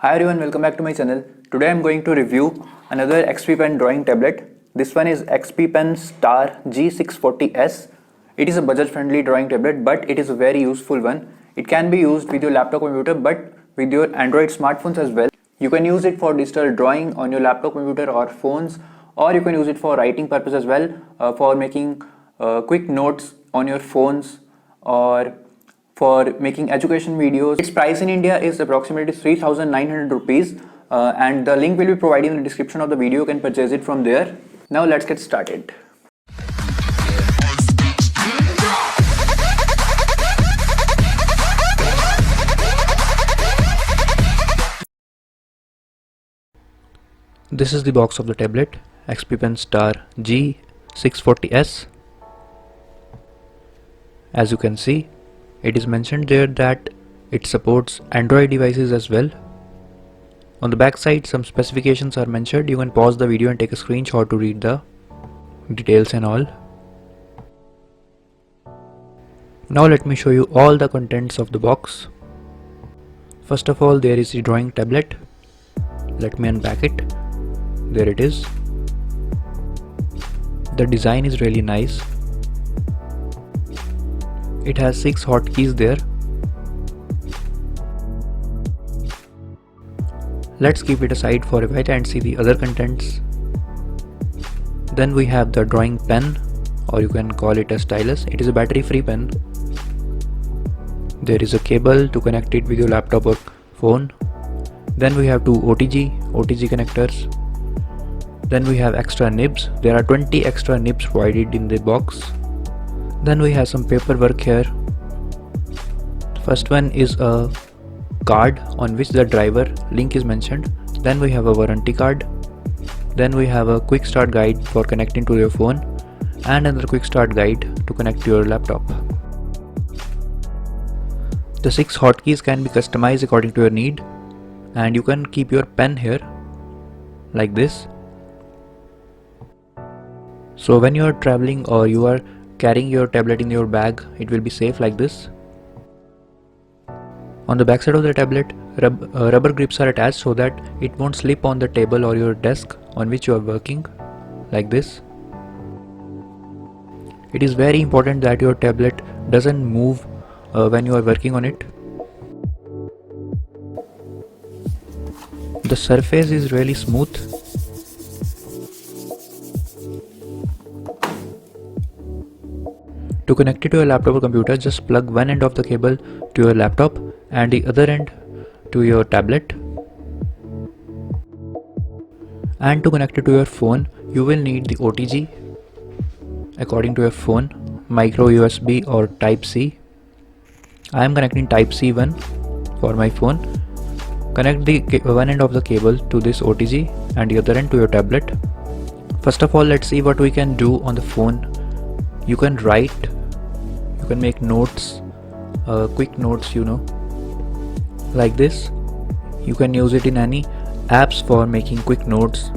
Hi everyone, welcome back to my channel. Today I am going to review another XP Pen drawing tablet. This one is XP Pen Star G640S. It is a budget friendly drawing tablet, but it is a very useful one. It can be used with your laptop computer but with your Android smartphones as well. You can use it for digital drawing on your laptop computer or phones, or you can use it for writing purpose as well, for making quick notes on your phones or for making education videos. Its price in India is approximately 3,900 rupees, and the link will be provided in the description of the video. You can purchase it from there. Now let's get started. This is the box of the tablet XP Pen Star G640S. As you can see, it is mentioned there that it supports Android devices as well. On the back side, some specifications are mentioned. You can pause the video and take a screenshot to read the details and all. Now let me show you all the contents of the box. First of all, there is the drawing tablet. Let me unpack it. There it is. The design is really nice. It has 6 hotkeys there. Let's keep it aside for a bit and see the other contents. Then we have the drawing pen, or you can call it a stylus. It is a battery-free pen. There is a cable to connect it with your laptop or phone. Then we have two OTG connectors. Then we have extra nibs. There are 20 extra nibs provided in the box. Then we have some paperwork here. First one is a card on which the driver link is mentioned. Then we have a warranty card. Then we have a quick start guide for connecting to your phone, and another quick start guide to connect to your laptop. The 6 hotkeys can be customized according to your need, and you can keep your pen here like this. So when you are traveling or you are carrying your tablet in your bag, it will be safe like this. On the back side of the tablet, rubber grips are attached so that it won't slip on the table or your desk on which you are working, like this. It is very important that your tablet doesn't move when you are working on it. The surface is really smooth. To connect it to your laptop or computer, just plug one end of the cable to your laptop and the other end to your tablet. And to connect it to your phone, you will need the OTG according to your phone, micro USB or Type C. I am connecting Type C one for my phone. Connect the one end of the cable to this OTG and the other end to your tablet. First of all, let's see what we can do on the phone. You can write, you can make notes, quick notes, like this. You can use it in any apps for making quick notes.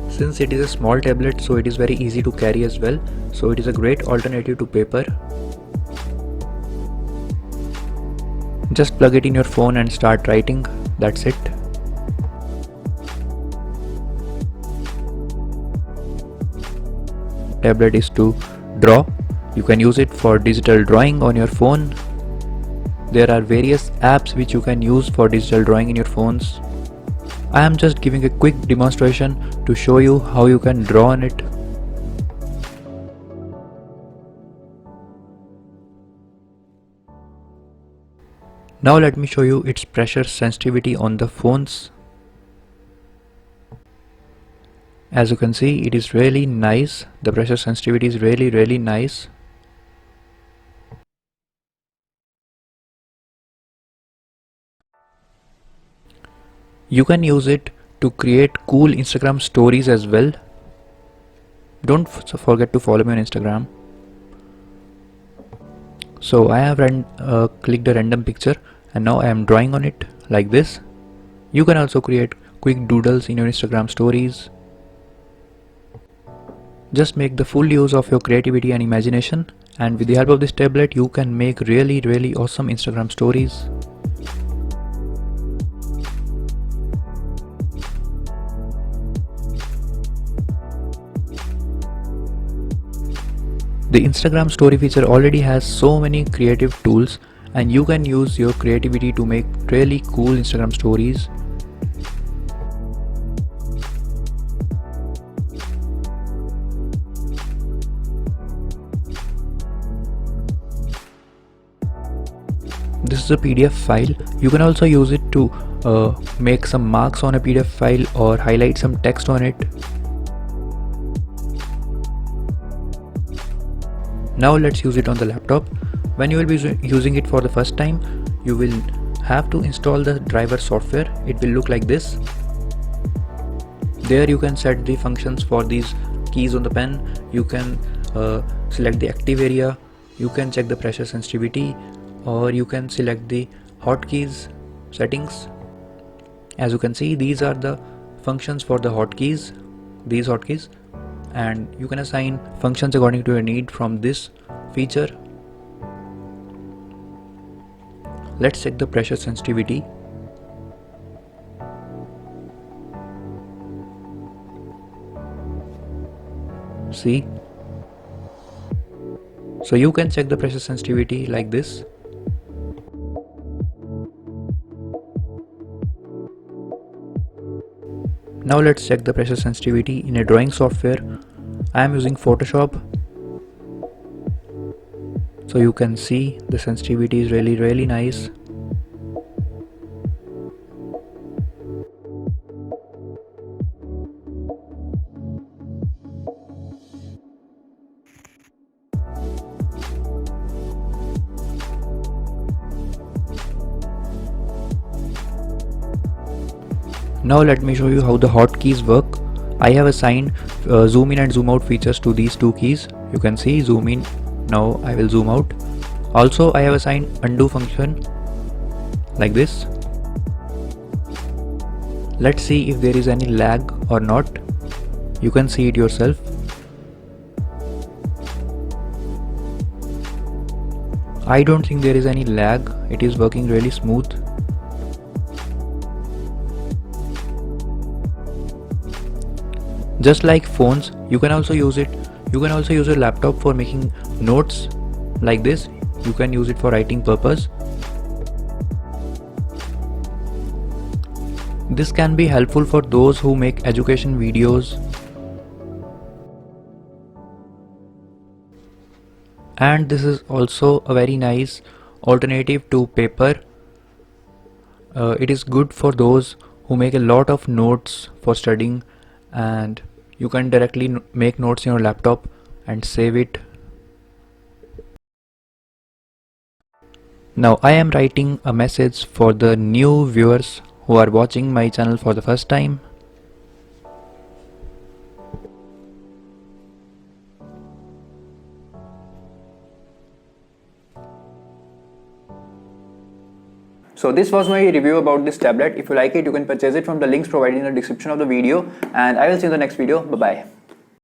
Since it is a small tablet, so it is very easy to carry as well. So it is a great alternative to paper. Just plug it in your phone and start writing. That's it. Tablet is to draw. You can use it for digital drawing on your phone. There are various apps which you can use for digital drawing in your phones. I am just giving a quick demonstration to show you how you can draw on it. Now let me show you its pressure sensitivity on the phones. As you can see, it is really nice. The pressure sensitivity is really nice. You can use it to create cool Instagram stories as well. Don't forget to follow me on Instagram. So I have clicked a random picture and now I am drawing on it like this. You can also create quick doodles in your Instagram stories. Just make the full use of your creativity and imagination, and with the help of this tablet you can make really awesome Instagram stories. The Instagram story feature already has so many creative tools, and you can use your creativity to make really cool Instagram stories. This is a PDF file. You can also use it to make some marks on a PDF file or highlight some text on it. Now let's use it on the laptop. When you will be using it for the first time, you will have to install the driver software. It will look like this. There you can set the functions for these keys on the pen. You can select the active area. You can check the pressure sensitivity, or you can select the hotkeys settings. As you can see, these are the functions for the hotkeys, these hotkeys, and you can assign functions according to your need from this feature. Let's check the pressure sensitivity. See? So you can check the pressure sensitivity like this. Now let's check the pressure sensitivity in a drawing software. I am using Photoshop. So you can see the sensitivity is really nice. Now let me show you how the hotkeys work. I have assigned zoom in and zoom out features to these two keys. You can see zoom in. Now I will zoom out. Also I have assigned undo function like this. Let's see if there is any lag or not. You can see it yourself. I don't think there is any lag. It is working really smooth. Just like phones, you can also use it. You can also use your laptop for making notes like this. You can use it for writing purpose. This can be helpful for those who make education videos. And this is also a very nice alternative to paper. It is good for those who make a lot of notes for studying, and you can directly make notes in your laptop and save it. Now I am writing a message for the new viewers who are watching my channel for the first time. So this was my review about this tablet. If you like it, you can purchase it from the links provided in the description of the video, and I will see you in the next video. Bye bye.